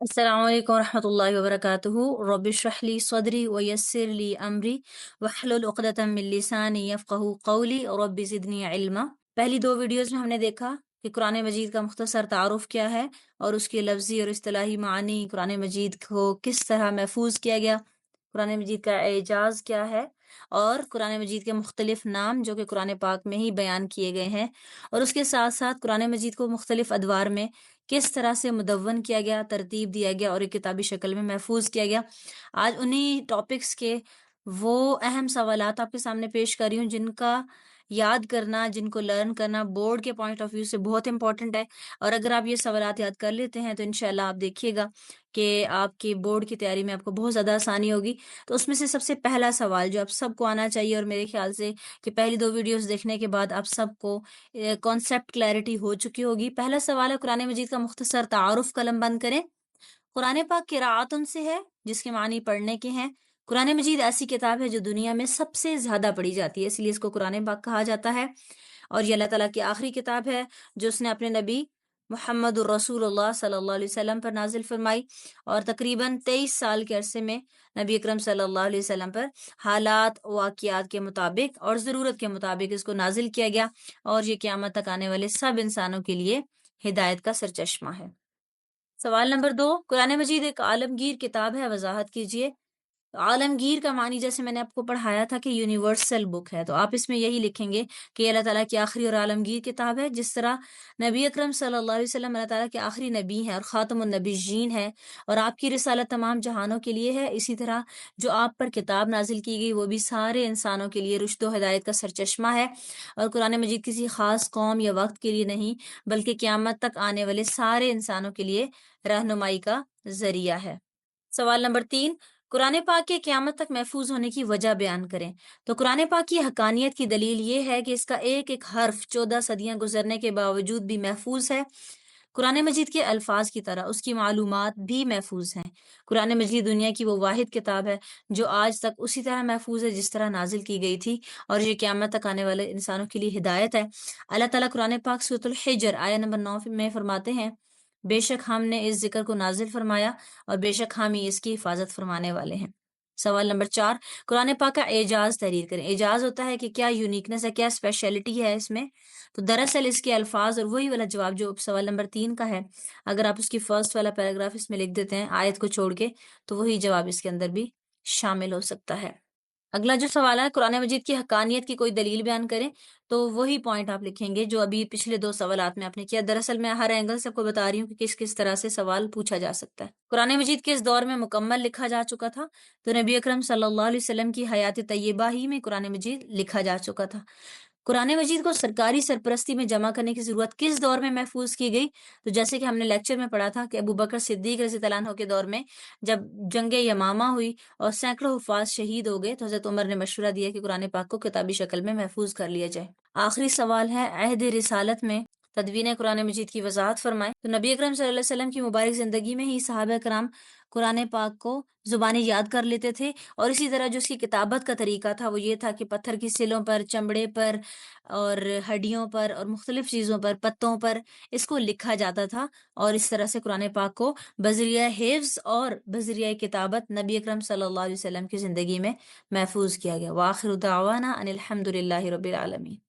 السلام علیکم ورحمۃ اللہ وبرکاتہ۔ رب اشرح لی صدری ویسر لی امری واحلل عقدۃ من لسانی یفقہوا قولی رب زدنی علما۔ پہلی دو ویڈیوز میں ہم نے دیکھا کہ قرآن مجید کا مختصر تعارف کیا ہے اور اس کی لفظی اور اصطلاحی معنی، قرآن مجید کو کس طرح محفوظ کیا گیا، قرآن مجید کا اعجاز کیا ہے، اور قرآن مجید کے مختلف نام جو کہ قرآن پاک میں ہی بیان کیے گئے ہیں، اور اس کے ساتھ ساتھ قرآن مجید کو مختلف ادوار میں کس طرح سے مدون کیا گیا، ترتیب دیا گیا اور ایک کتابی شکل میں محفوظ کیا گیا۔ آج انہی ٹاپکس کے وہ اہم سوالات آپ کے سامنے پیش کر رہی ہوں جن کا یاد کرنا، جن کو لرن کرنا بورڈ کے پوائنٹ آف ویو سے بہت امپورٹنٹ ہے، اور اگر آپ یہ سوالات یاد کر لیتے ہیں تو انشاءاللہ آپ دیکھیے گا کہ آپ کی بورڈ کی تیاری میں آپ کو بہت زیادہ آسانی ہوگی۔ تو اس میں سے سب سے پہلا سوال جو آپ سب کو آنا چاہیے، اور میرے خیال سے کہ پہلی دو ویڈیوز دیکھنے کے بعد آپ سب کو کانسیپٹ کلیئرٹی ہو چکی ہوگی۔ پہلا سوال ہے قرآن مجید کا مختصر تعارف، قلم بند کریں۔ قرآن پاک قراءتن سے ہے جس کے معنی پڑھنے کے ہیں۔ قرآن مجید ایسی کتاب ہے جو دنیا میں سب سے زیادہ پڑھی جاتی ہے، اس لیے اس کو قرآن پاک کہا جاتا ہے، اور یہ اللہ تعالیٰ کی آخری کتاب ہے جو اس نے اپنے نبی محمد الرسول اللہ صلی اللہ علیہ وسلم پر نازل فرمائی، اور تقریباً 23 سال کے عرصے میں نبی اکرم صلی اللہ علیہ وسلم پر حالات واقعات کے مطابق اور ضرورت کے مطابق اس کو نازل کیا گیا، اور یہ قیامت تک آنے والے سب انسانوں کے لیے ہدایت کا سرچشمہ ہے۔ سوال نمبر 2، قرآن مجید ایک عالمگیر کتاب ہے، وضاحت کیجیے۔ عالمگیر کا معنی جیسے میں نے آپ کو پڑھایا تھا کہ یونیورسل بک ہے، تو آپ اس میں یہی لکھیں گے کہ یہ اللہ تعالیٰ کی آخری اور عالمگیر کتاب ہے، جس طرح نبی اکرم صلی اللہ علیہ وسلم اللہ تعالیٰ کے آخری نبی ہیں اور خاتم النبیین ہے، اور آپ کی رسالت تمام جہانوں کے لیے ہے، اسی طرح جو آپ پر کتاب نازل کی گئی وہ بھی سارے انسانوں کے لیے رشد و ہدایت کا سرچشمہ ہے، اور قرآن مجید کسی خاص قوم یا وقت کے لیے نہیں بلکہ قیامت تک آنے والے سارے انسانوں کے لیے رہنمائی کا ذریعہ ہے۔ سوال نمبر 3، قرآن پاک کے قیامت تک محفوظ ہونے کی وجہ بیان کریں۔ تو قرآن پاک کی حقانیت کی دلیل یہ ہے کہ اس کا ایک ایک حرف 14 صدیاں گزرنے کے باوجود بھی محفوظ ہے، قرآن مجید کے الفاظ کی طرح اس کی معلومات بھی محفوظ ہیں۔ قرآن مجید دنیا کی وہ واحد کتاب ہے جو آج تک اسی طرح محفوظ ہے جس طرح نازل کی گئی تھی، اور یہ قیامت تک آنے والے انسانوں کے لیے ہدایت ہے۔ اللہ تعالیٰ قرآن پاک سورۃ الحجر آیہ نمبر 9 میں فرماتے ہیں، بے شک ہم نے اس ذکر کو نازل فرمایا اور بے شک ہم ہی اس کی حفاظت فرمانے والے ہیں۔ سوال نمبر 4، قرآن پاک کا اعجاز تحریر کریں۔ اعجاز ہوتا ہے کہ کیا یونیکنس ہے، کیا اسپیشلٹی ہے اس میں۔ تو دراصل اس کے الفاظ اور وہی والا جواب جو سوال نمبر 3 کا ہے، اگر آپ اس کی فرسٹ والا پیراگراف اس میں لکھ دیتے ہیں آیت کو چھوڑ کے، تو وہی جواب اس کے اندر بھی شامل ہو سکتا ہے۔ اگلا جو سوال ہے قرآن مجید کی حقانیت کی کوئی دلیل بیان کریں، تو وہی پوائنٹ آپ لکھیں گے جو ابھی پچھلے 2 سوالات میں آپ نے کیا۔ دراصل میں ہر اینگل سے آپ کو بتا رہی ہوں کہ کس طرح سے سوال پوچھا جا سکتا ہے۔ قرآن مجید کس دور میں مکمل لکھا جا چکا تھا؟ تو نبی اکرم صلی اللہ علیہ وسلم کی حیات طیبہ ہی میں قرآن مجید لکھا جا چکا تھا۔ قرآن مجید کو سرکاری سرپرستی میں جمع کرنے کی ضرورت کس دور میں محفوظ کی گئی؟ تو جیسے کہ ہم نے لیکچر میں پڑھا تھا کہ ابو بکر صدیق رضی اللہ عنہ کے دور میں جب جنگ یمامہ ہوئی اور سینکڑوں حفاظ شہید ہو گئے، تو حضرت عمر نے مشورہ دیا کہ قرآن پاک کو کتابی شکل میں محفوظ کر لیا جائے۔ آخری سوال ہے عہد رسالت میں تدوین قرآن مجید کی وضاحت فرمائیں۔ تو نبی اکرم صلی اللہ علیہ وسلم کی مبارک زندگی میں ہی صحابہ کرام قرآن پاک کو زبانی یاد کر لیتے تھے، اور اسی طرح جو اس کی کتابت کا طریقہ تھا وہ یہ تھا کہ پتھر کی سلوں پر، چمڑے پر اور ہڈیوں پر اور مختلف چیزوں پر، پتوں پر اس کو لکھا جاتا تھا، اور اس طرح سے قرآن پاک کو بذریعہ حفظ اور بذریعہ کتابت نبی اکرم صلی اللہ علیہ وسلم کی زندگی میں محفوظ کیا گیا۔ وآخر دعوانا ان الحمد للہ رب العالمین۔